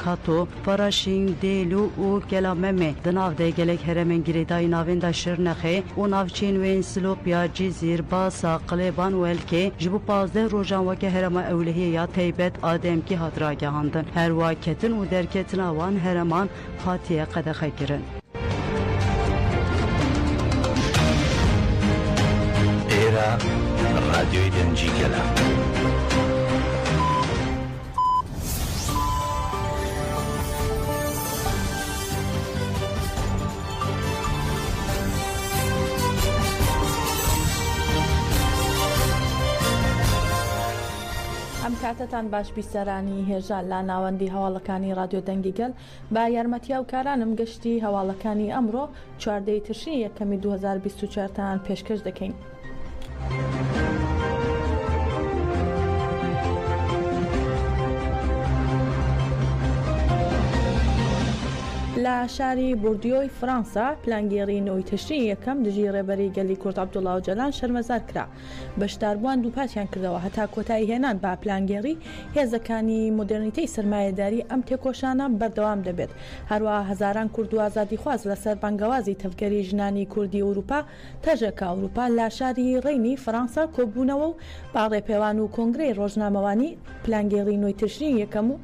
کاتو فراشین دیلو و گلاممه دناو ده گلک هرمن گریدای ناوین دا شرنخه و ناوچین وین سلوپیا جزیر باسا قلیبان ولکه جبو 15 روزان وکه هرما اولهی یا تیبت آدم کی هاترا گهاندن هر واکتن و درکتن آوان هرمان خاطیه قدخه گرن ایرا رادیوی دنجی گلا کاتتان باش بیسەرانی هێژان لا ناوەندی هەواڵەکانی رادیۆ دەنگیگەل با یارمەتیا و کارانم گەشتی هەواڵەکانی ئەمڕۆ 14 تشرینی یەکەمی 2024 تان پێشکەش دەکەین. لا شاری بوردیۆی فرانسا پلانگێڕی نەوەی تشرینی یەکەم دژی ڕێبەری گەلی کورد عەبدوڵڵا ئۆجەلان شەرمەزار کرا. بەشداربووان دووپاتیان کردەوە هەتا کۆتایی هێنان با پلانگێڕی هێزەکانی مۆدرنیتەی سەرمایەداری ئەم تێکۆشانە بەردەوام دەبێت. هەروەها هەزاران کورد و ئازادی خواز لەسەر بەنگەوازی تەفگەری ژنانی کوردی ئەوروپا تەژێکە ئەوروپا لا شاری ڕێینی فرانسا کۆبوونەوە و باڕێپێوان و کۆنگرەی ڕۆژنامەوانی پلانگێڕی نۆی تشرینی یەکەم و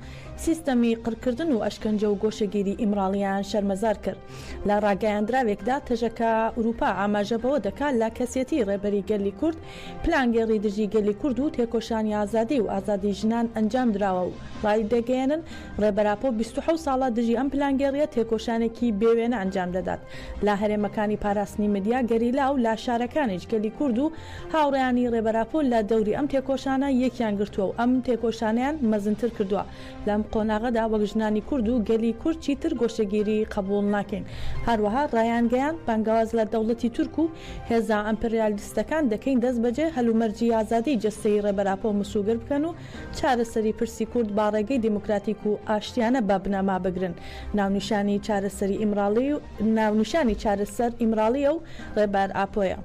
سیستەمی قڕکردن و ئەشکەنجە و گۆشەگیری ئیمراڵیان شەرمەزار کرد. لە ڕاگەیاندراوێکدا تەژەکە ئوروپا ئاماژە بەوە دەکات لا کەسێتی ڕێبەری گەلی کورد پلانگێڕی دژی گەلی کورد و تێکۆشانی ئازادی و ئازادی ژنان ئەنجام درراوە و ڕای دەگەێنن ڕێبەراپۆ 27 ساڵە دژی ئەم پلانگێڕیە تێکۆشانێکی بێوێنە ئەنجام دەدات. لا هەرێمەکانی پاراستنی مدیا گەریلا و لا شارەکانیش گەلی کورد و هاوڕێیانی ڕێبەراپۆ لە دەوری ئەم تێکۆشانە یەکیان گرتووە و ئەم تێکۆشانیان مەزنتر کردووە. لەم قۆناغەدا وەک ژنانی کورد و گەلی کورد چیتر گۆشەگیری قبول ناکەین. هەروەها ڕایانگەیان بانگاواز لە دەوڵەتی تورک و هێزا ئەمپریالیستەکان دەکەین دەست بەجێ هەلومەرجی ئازادی جەستەی ڕێبەراپۆ مسوگر بکەن و چارەسەری پرسی کورد با ڕێگەی دموکراتیک و ئاشتیانە بە بنەما بگرن. ناونیشانی چارەسەری ئیمراڵی و ناونیشانی چارەسەر ئیمراڵیە و ڕێبەر ئاپۆیە.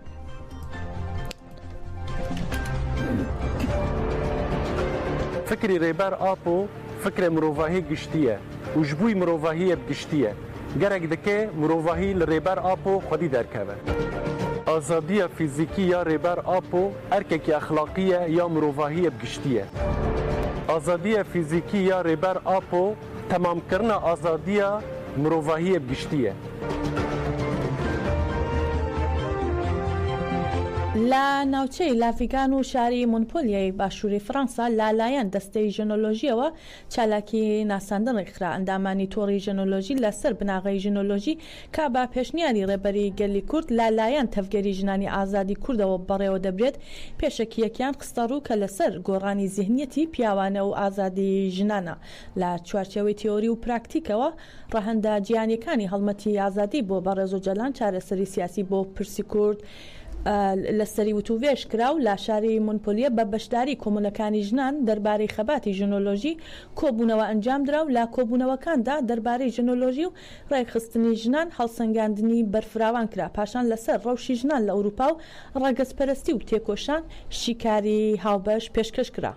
فکری ڕێبەر ئاپۆ فکرە مرۆڤاهی گشتیە و ji بووی مرۆڤاهیە گشتیە گەرەک دەکێ مرۆڤاهی لە ڕێبەر ئاپۆ خودی دەرکەوە. ئازادیە فیزیکی یا ڕێبەر ئاپۆ ئەرکێکی ئەخلاقیە یا مرۆڤاهیە گشتیە. ئازادیە فیزیکی یا ڕێبەر ئاپۆ تەمامکردنە ئازادیە مرۆڤاهیە گشتیە. لا ناوچەی لافیگان و شاری مونپۆلیای باشووری فرانسا لالایەن دەستەی ژنۆلۆژیەوە چالاکی ناساندنی خرا ئەندامانی تۆڕی ژنۆلۆژی لەسەر بناغی ژنۆلۆژی کا با پێشنیاری ڕێبەری گەلی کورد لالایەن تەفگەری ژنانی ئازادی کوردەوە بەڕێوە دەبرێت پێشەکیەکیان خستەڕوو کە لەسەر گۆڕانی زیهنیەتی پیاوانە و ئازادی ژنانە لە چوارچێوەی تیۆری و پراکتیکەوە ڕەهەندە جیهانیەکانی هەڵمەتی ئازادی بۆ بەڕێز و جەلان چارەسەری سیاسی بۆ پرسی کورد لەسەری وتووێش کرا و لا شاری مونپۆلیە بە بەشداری کۆمونەکانی ژنان دەربارەی خەباتی ژنۆلۆژی کۆبوونەوە ئەنجام درا و لا کۆبوونەوەکاندا دەربارەی ژنۆلۆژی و ڕێکخستنی ژنان هەڵسەنگاندنی بەرفراوان کرا پاشان لەسەر ڕەوشی ژنان لە ئەوروپا و ڕەگەزپەرستی و تێکۆشان شیکاری هاوبەش پێشکەش کرا.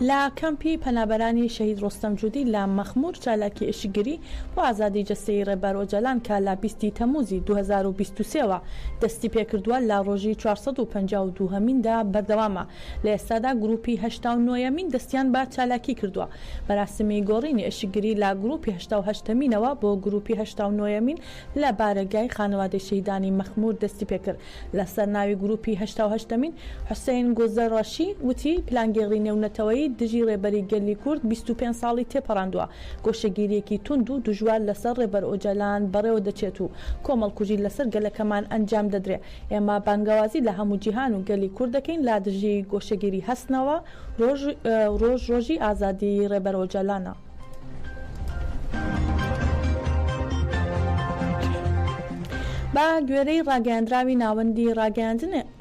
لا کەمپی پەنابەرانی شەهید ڕۆستەم جوودی لە مەخموور چالاکی ئشگری و ئازادی جەستەی ڕێبەر ئۆجەلان کە لە 20 تەموزی 2023ەوە دەستی پێکردووە لە ڕۆژی 452 بەردەوامە. لە ئێستادا گروپی 89یەمین دەستیان بە چالاکی کردووە. بەراسمی گۆڕینی ئشگری لە گروپی 88مینەوە بۆ گروپی 89یەمین لە بارەگای خانەوادەی شەهیدانی مەخموور دەستی پێکرد. لەسەر ناوی گروپی 88مین حوسێن گۆزەڕەشی وتی پلانگێڕی نێونەتەوەی دژی ڕێبەری گەلی کورد 25 ساڵی تێپەڕاندووە. گۆشەگیریەکی تند و دژوار لەسەر ڕێبەر ئۆجەلان بەڕێوە دەچێت و کۆمەڵکوژی لەسەر گەلەکەمان ئەنجام دەدرێ. ئێمە بانگەوازی لە هەموو جیهان و گەلی کورد دەکەین لا دژی گۆشەگیری هەستنەوە ڕۆژی ئازادی ڕێبەر ئۆجەلانە. با گوێرەی ڕاگەاندراوی ناوەندی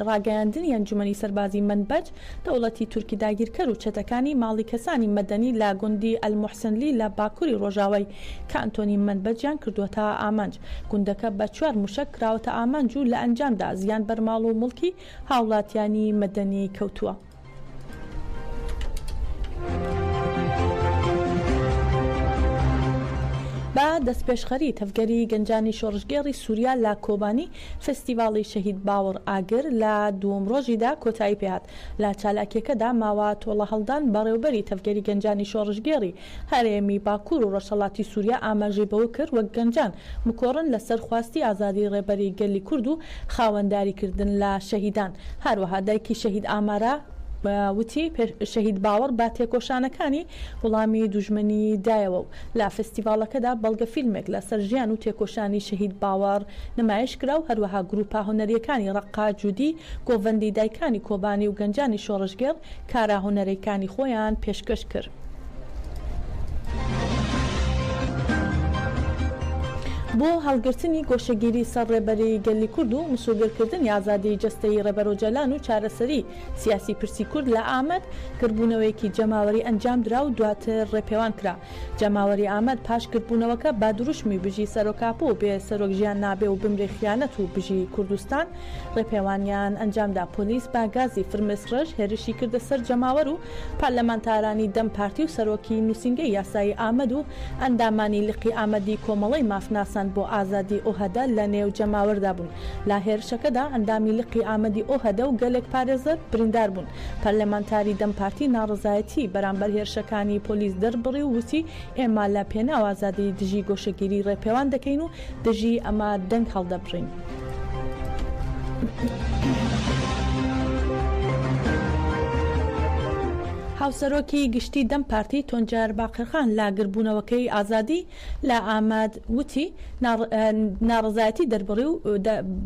ڕاگەاندنی ئەنجومەنی سەربازی منبەج دەوڵەتی تورکی داگیرکەر و چەتەکانی ماڵی کەسانی مەدەنی لە گوندی ئەلموحسنلی لە باکووری ڕۆژاوای کانتۆنی منبەجیان کردووەتە ئامانج. گوندەکە بە 4 موشک کراوەتە ئامانج و لە ئەنجامدا زیان بەرماڵ و مڵکی هاوڵاتیانی مەدەنی کەوتووە. با دەستپێشخەری تەفگەری گەنجانی شۆڕژگێڕی سووریا لە کۆبانی فستیڤاڵی شەهید باوەڕ ئاگر لە دووەم ڕۆژیدا کۆتایی پێهات. لە چالاکیەکەدا ماوە تۆڵە هەڵدان بەڕێوبەری تەفگەری گەنجانی شۆڕژگێڕی هەرێمی باکوور و ڕەشەڵاتی سووریا ئاماژەی بەوە کرد وەک گەنجان مکۆڕن لەسەر خواستی ئازادی ڕێبەری گەلی کورد و خاوەنداریکردن لە شەهیدان. هەروەها دایکی شەهید ئامارە وتی شەهید باوەڕ با تێکۆشانەکانی وڵامی دوژمنی دایەوە و لە فستیڤالەکەدا بەڵگە فیلمێک لەسەر ژیان و تێکۆشانی شەهید باوەڕ نمایش کرا و هەروەها گروپا هونەریەکانی ڕەقا جوودی گۆڤەندی دایکانی کۆبانی و گەنجانی شۆڕژگێڕ کارا هونەرەکانی خۆیان پێشکەش کرد. بۆ هەڵگرتنی گۆشەگیری سەر ڕێبەری گەلی کورد و مسوگرکردنی ئازادی جەستەی ڕێبەرۆجەلان و چارەسەری سیاسی پرسی کورد لە ئامەد کردبوونەوەیەکی جەماوەری ئەنجام درا و دواتر ڕێپێوان کرا. جەماوەری ئامەد پاش کردبوونەوەکە با دروشمی بژی سەرۆکاپۆ و بێ سەرۆک ژیان نابێ و بمرێ خیانەت و بژی کوردستان ڕێپێوانیان ئەنجامدا. پۆلیس با گازی فرمێسڕژ هێرشی کردە سەر جەماوەر و پارلەمانتارانی دەم پارتی و سەرۆکی نووسینگەی یاسایی ئامەد و ئەندامانی لقی ئامەدی کۆمەڵی مافناسان بۆ ئازادی ئۆهەدا لە نێو جەماوەردا بوون. لە هێرشەکەدا ئەندامی لقی ئامەدی ئۆهەدە و گەلێک پارێزەر بریندار بوون. پەرلەمانتاری دەم پارتی ناڕزایەتی بەرامبەر هێرشەکانی پۆلیس دەربڕی و وتی ئێمە لە پێناو ئازادی دژی گۆشەگیری ڕێپێوان دەکەین و دژی ئەمە دەنگ هەڵدەبڕین. هاوسەرۆکی گشتی دەم پارتی تۆنجار باقرخان لا گربوونەوەکەی ئازادی لە ئاماد وتی ناڕزایەتی دەربڕی و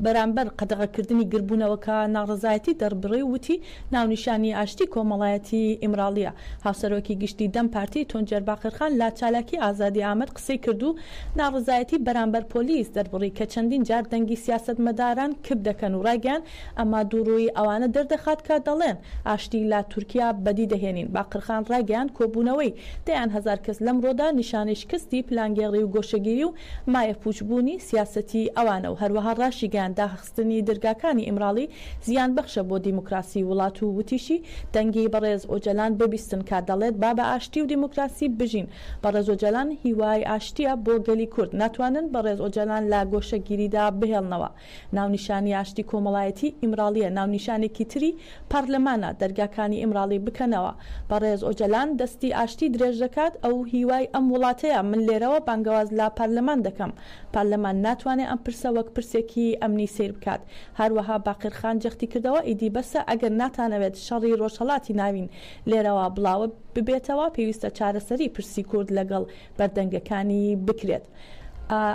بەرامبەر قەدەغەکردنی گربوونەوەکە ناڕزایەتی دەربڕی وتی ناونیشانی ئاشتی کۆمەڵایەتی ئیمراڵیە. هاوسەرۆکی گشتی دەم پارتی تۆنجار باقرخان لا چالاکی ئازادی ئامەد قسەی کرد و ناڕزایەتی بەرامبەر پۆلیس دەربڕی کە چەندین جار دەنگی سیاسەتمەداران کب دەکەن و ڕایگەیان ئەما دووڕووی ئەوانە دەردەخات کە دەڵێن ئاشتی لا تورکیا بەدی دەهێنین. باقرخان ڕاگەیان کۆبوونەوەی 10,000 کەس لەم ڕۆدا نیشانەی شکستی پلانگێڕی و گۆشەگیری و مایە پوچبوونی سیاسەتی ئەوانە و هەروەها ڕاشیگەیان داخستنی دەرگاکانی ئیمراڵی زیان بەخشە بۆ دیموکراسی وڵات و وتیشی دەنگی بەڕێز ئۆجەلان ببیستن کا دەڵێت با بە ئاشتی و دیموکراسی بژین. بەڕێز ئۆجەلان هیوای ئاشتیە بۆ گەلی کورد ناتوانن بەڕێز ئۆجەلان لە گۆشەگیریدا بهێڵنەوە. ناونیشانی ئاشتی کۆمەڵایەتی ئیمراڵیە ناونیشانێکی تری پارلەمانە دەرگاکانی ئیمراڵی بکەنەوە. بەڕێز ئۆجەلان دەستی ئاشتی درێژ دەکات ئەو هیوای ئەم وڵاتەیە من لێرەوە بانگەواز لا پارلەمان دەکەم. پارلەمان ناتوانێت ئەم پرسە وەک پرسێکی ئەمنی سیر بکات. هەروەها باقرخان جەختی کردەوە ئیدی بەسە ئەگەر ناتانەوێت شەڕی ڕۆژهەڵاتی ناوین لێرەوە بڵاوە ببێتەوە پێویستە چارەسەری پرسی کورد لەگەڵ بەردەنگەکانی بکرێت.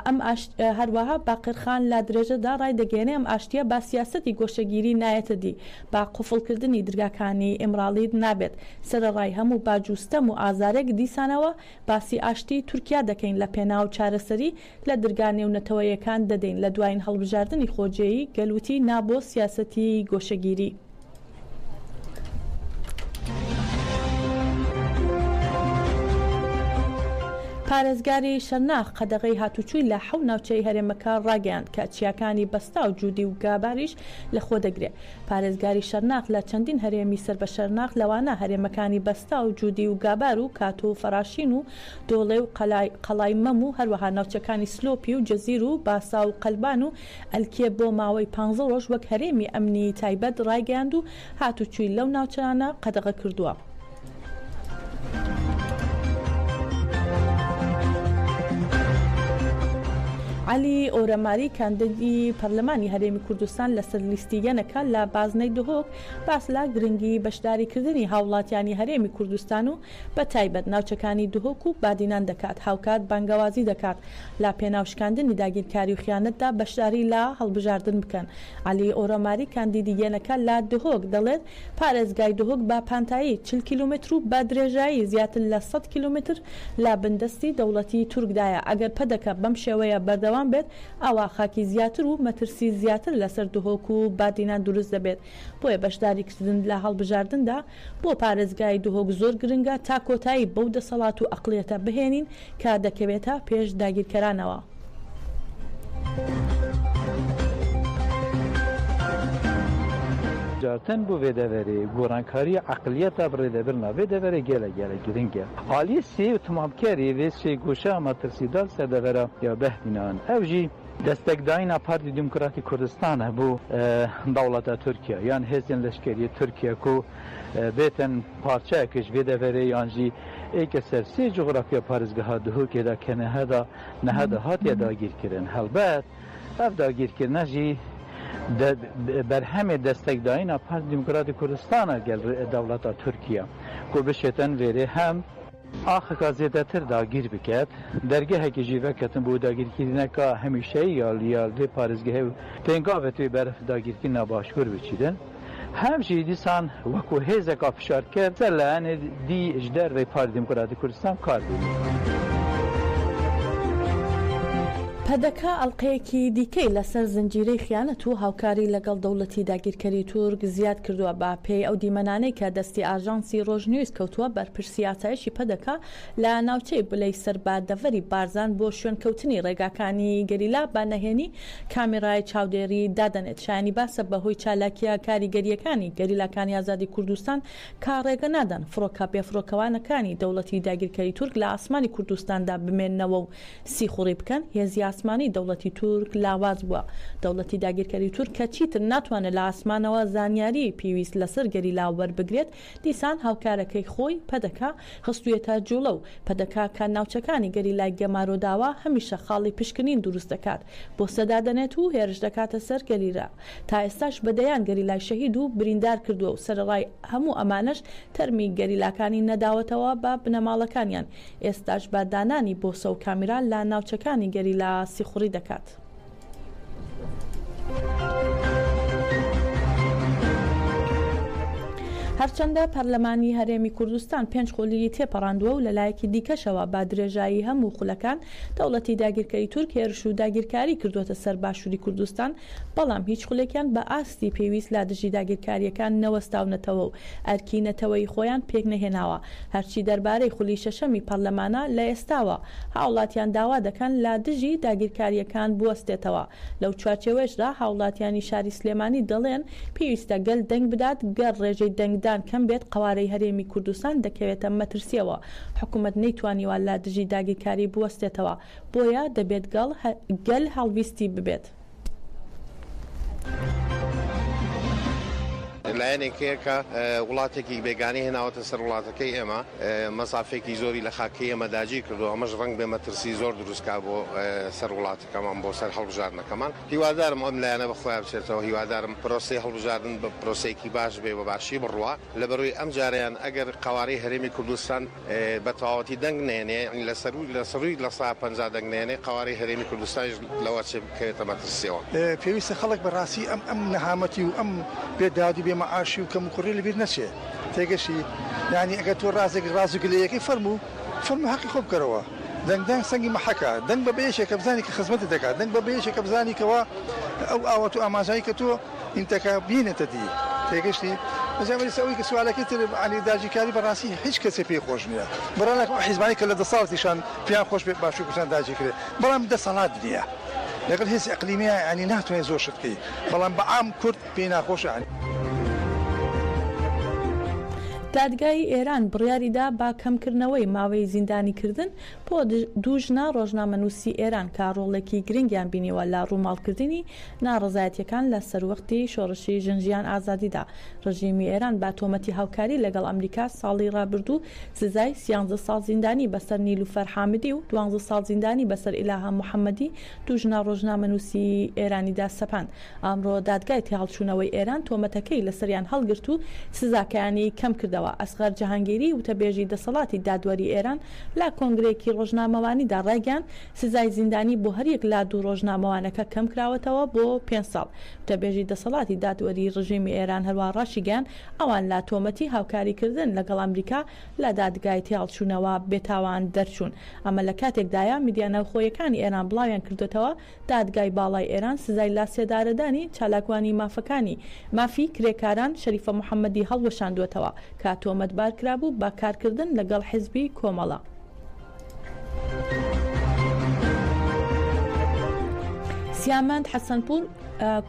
ئەم هەروەها باقرخان لا درێژەدا ڕای دەگەێنێ ئەم ئاشتیە با سیاسەتی گۆشەگیری نایەتە دی با قوفڵکردنی دەرگاکانی ئیمراڵی نابێت. سەرەڕای هەموو باجوستەم و ئازارێک دیسانەوە باسی ئاشتی تورکیا دەکەین لە پێناو چارەسەری لە دەرگانێ و نەتەوەیەکان دەدەین لە دوایین هەڵبژاردننی خۆجێیی گەلوتی نابۆ سیاسەتی گۆشەگیری. پارێزگاری شەرناخ قەدەغەی هاتوچووی لە حەو ناوچەی هەرێمەکە ڕاگەیاند کە چیاکانی بەستا و جوودی و گاباریش لەخۆ دەگرێت. پارێزگاری شەرناخ لە چەندین هەرێمی سەر بە شەرناخ لەوانە هەرێمەکانی بەستا و جوودی و گابار و کات و فەراشین و دۆڵێ و قەڵای مەم و هەروەها ناوچەکانی سلۆپی و جەزیر و باسا و قەلبان و ئەلکێ بۆ ماوەی 15 ڕۆژ وەک هەرێمی ئەمنی تایبەت ڕاگەیاند و هاتوچووی لەو ناوچانە قەدەغە کردووە. علی ئۆرەماری کاندیدی پەرلەمانی هەرێمی کوردستان لەسەر لیستیگەنەکە لە بازنەی دهۆک باس لە گرنگی بەشداریکردنی هاوڵاتیانی هەرێمی کوردستان و بە تایبەت ناوچەکانی دهۆک و بادینان دەکات. هاوکات بانگەوازی دەکات لا پێناوشکاندنی داگیرکاری و خیانەتدا بەشداری لە هەڵبژاردن بکەن. علی ئۆرەماری کاندیدیگەنەکە لە دهۆک دەڵێت پارێزگای دهۆک با پانتایی 40 کیلومتر و با درێژایی زیاتر لە 100 کیلومتر لە بندستی دەوڵەتی تورکدایە. ئەگەر پەدەکە بەم شێوەیە بەردەوام بەردەوام بێت ئەوە خاکی زیاتر و مەترسی زیاتر لەسەر دهۆک و بادینان دروست دەبێت. بۆیە بەشداریکردن لە هەڵبژاردندا بۆ پارێزگای دهۆک زۆر گرنگە تا کۆتایی بەو دەسەڵات و ئەقڵیەتە بهێنین کە دەکەوێتە پێش داگیرکەرانەوە. جارتن بو ویدوری گورانکاری عقلیت بردبرنا ویدوری گله گرینگه حالی سی تمام کری ویسی گوشه مترسیدال سدورا یا بهدینان اوجی دستک داینا پارتی دموکراتی کردستان بو دولت ترکیه یان هزین لشکری ترکیه کو بیتن پارچه کش ویدوری یانجی ایک سرسی جغرافیا پارزگاه دهو که دا کنه هدا هاتی داگیر کردن هلبت اف داگیر کردن جی بر همه دستک داین پارتی دموکراتی کردستان گل دولت ترکیه کو بشتن وری هم آخر کازیده تر داگیر بکد درگه هکی جیوه کتن بود داگیر کردن که همیشه یا دی پارزگاه تنگاه توی برف داگیر کردن باشکور بچیدن همچی دیسان وکو هیزه که فشار کرد سرلان دی اجدر و پارتی دموکراتی کردستان کار بود. پەدەکە ئەڵلقەیەکی دیکەی لەسەر زنجیرەی خیانەت و هاوکاری لەگەڵ دەوڵەتی داگیرکەری تورک زیاد کردووە بە پێی ئەو دیمەنانەی کە دەستی ئاژانسی ڕۆژنووس کەوتووە بەرپرسی یاسایشی پەدەکە لە ناوچەی بلەی سەربادەڤەری بارزان بۆ شوێنکەوتنی ڕێگاکانی گەریلا بە نەهێنی کامێرای چاودێری دادەنێت. شایانی باسە بەهۆی چالاکیە کاریگەریەکانی گەریلاکانی ئازادی کوردستان کا ڕێگە نادەن فڕۆکە پێفڕۆکەوانەکانی دەوڵەتی داگیرکەری تورک لە ئاسمانی کوردستاندا بمێننەوە و سیخوڕی بکەن. هێزی ئاسمانی دەوڵەتی تورک لاواز بووە. دەوڵەتی داگیرکەری تورک کە چیتر ناتوانێت لە ئاسمانەوە زانیاری پێویست لەسەر گەریلا وەربگرێت دیسان هاوکارەکەی خۆی پەدەکە خستوویەتە جوڵە و پەدەکە کە ناوچەکانی گەریلای گەمارۆداوە هەمیشە خاڵی پشکنین دروست دەکات بۆ سەدادەنێت و هێرش دەکاتە سەر گەریلا. تا ئێستاش بەدەیان گەریلای شەهید و بریندار کردووە و سەرڕای هەموو ئەمانش تەرمی گەریلاکانی نەداوەتەوە بە بنەماڵەکانیان. ئێستاش بەدانانی بۆسە و کامیرا لە ناوچەکانی گەریلا سیخوڕی دەکات. هەرچەندە پەرلەمانی هەرێمی کوردستان 5 خۆلیی تێپەڕاندووە و لەلایەکی دیکەشەوە با درێژایی هەموو خولەکان دەوڵەتی داگیرکەری تورک هێرش و داگیرکاری کردوتە سەر باشووری کوردستان بەڵام هیچ خولێکیان بە ئاستی پێویست لا دژی داگیرکاریەکان نەوەستاونەتەوە و ئەرکی نەتەوەی خۆیان پێک نەهێناوە. هەرچی دەربارەی خولی شەشەمی پەرلەمانە لە ئێستاوە هاوڵاتیان داوا دەکەن لا دژی داگیرکاریەکان بوەستێتەوە. لەو چوارچێوەشدا هاوڵاتیانی شاری سلێمانی دەڵێن پێویستە گەل دەنگ بدات گەر ڕێژەی دەنگدا کەم بێت قوارەی هەرێمی کوردستان دەکەوێتە مەترسیەوە. حکوومەت نەیتوانیوە لە دژی داگیرکاری بوەستێتەوە بۆیە دەبێت گەل هەڵویستی ببێت. لایەنێکەیە کە وڵاتێکی بێگانی هێناوەتە سەر وڵاتەکەی ئێمە مەسافێکی زۆری لە خاکی ئێمە داگیر کردو ئەمەش ڕەنگ بێ مەترسی زۆر دروستکا بۆ سەر وڵاتەکەمان بۆ سەر هەڵبژاردنەکەمان. هیوادارم ئەم لایەنە بەخۆیان بچێتەوە. هیوادارم پرۆسەی هەڵبژاردن بە پرۆسەیەکی باش بێ بە باشی بڕوە لەبەرۆی ئەم جاریان ئەگەر قوارەی هەرێمی کوردستان بە تەواوەتی دەنگ نێنێ لەسەروی لە 150 دەنگ نێنێ قوارەی هەرێمی کوردستانیش لەوە چێ بکەوێتە مەترسیەوە. پێویستە خەڵک بەڕاستی ئەم نەهامەتی و ئەم بێدادی بێ معاشی و کەم کوڕی لەبیر نەچێ تێگەشی یعنی ئەگەر تۆ ڕازگلەیەکەی فەرموو حەقی خۆ بکەرەوە. دەنگدان سەنگی مەحەکە دەنگ بە بەیەشێکە بزانی کە خزمەتت دەکات دەنگ بە بەیەشێکە بزانی کەەوە ئەو ئاوەت و ئاماژایی کە تۆ ئینتەکە بینێتە دی تێگەشتی بەجێ ئەوەی کە سوالەکەی تر علی داگیرکاری بەڕاستی هیچ کەسێ پێی خۆش نییە. بەڕێک حیزبانی کە لە 10 ساڵیشان پیان خۆش بێت باشوور کوردستان داگیر کرێت بەڵام دەسەڵات نییە لەگەڵ هێزی ئەقلیمیە ینی ناتوانێت زۆر شت بکەی بەڵام بە عام کورد پێی ناخۆشە. دادگای ئێران بڕیاریدا با کەمکردنەوەی ماوەی زیندانیکردن بۆ دوژنە ڕۆژنامەنووسی ئێران کە ڕۆڵێکی گرنگیان بینیوە لە ڕووماڵکردنی ناڕزایەتیەکان لە سەروەختی شۆڕشی ژنجیان ئازادیدا. ڕژیمی ئێران با تۆمەتی هاوکاری لەگەڵ ئەمریکا ساڵی ڕابردوو سزای 13 ساڵ زیندانی بەسەر نیلوفەر حامدی و 12 ساڵ زیندانی بەسەر ئیلاها محەممەدی دوژنە ڕۆژنامەنووسی ئێرانیدا سەپاند. ئامڕۆ دادگای تێهەڵچوونەوەی ئێران تۆمەتەکەی لەسەریان هەڵگرت و سزاکانی کەم کردەوە. کردەوە. ئەسغەر جەهانگیری وتەبێژی دەسەڵاتی دادوەری ئێران لا کۆنگرێکی ڕۆژنامەوانیدا ڕایگەاند سزای زیندانی بۆ هەریەک لا دوو ڕۆژنامەوانەکە کەم کراوەتەوە بۆ 5 ساڵ. وتەبێژی دەسەڵاتی دادوەری ڕژیمی ئێران هەروە ڕاشیگەیاند ئەوان لا تۆمەتی هاوکاریکردن لەگەڵ ئەمریکا لە دادگای تێڵچوونەوە بێتاوان دەرچوون. ئەمە لە کاتێکدایە میدیا ناوخۆیەکانی ئێران بڵاویان کردوێتەوە دادگای باڵای ئێران سزای لا سێدارەدانی چالاکوانی مافی کرێکاران شەریفە محەممەدی هەڵوەشاندوێتەوە کە تۆمەتبار کرابوو بە کارکردن لەگەڵ حیزبی کۆمەڵە. سیامەند حەسەنپور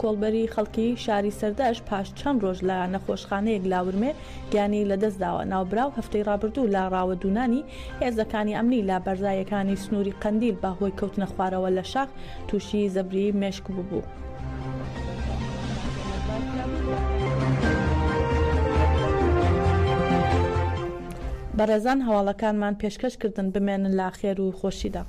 کۆڵبەری خەڵکی شاری سەردەش پاش چەند ڕۆژ لە نەخۆشخانەیەک لاورمێ گیانی لەدەستداوە. ناوبراو هەفتەی ڕابردوو لە ڕاوەدونانی هێزەکانی ئەمنی لا بەرزایەکانی سنووری قەندیل بەهۆی کەوتنە خوارەوە لە شاخ تووشی زەبری مێشک بوو. بەڕێزان هەواڵەکانمان پێشکەشکردن بمێنن لە خێر و خۆشیدا.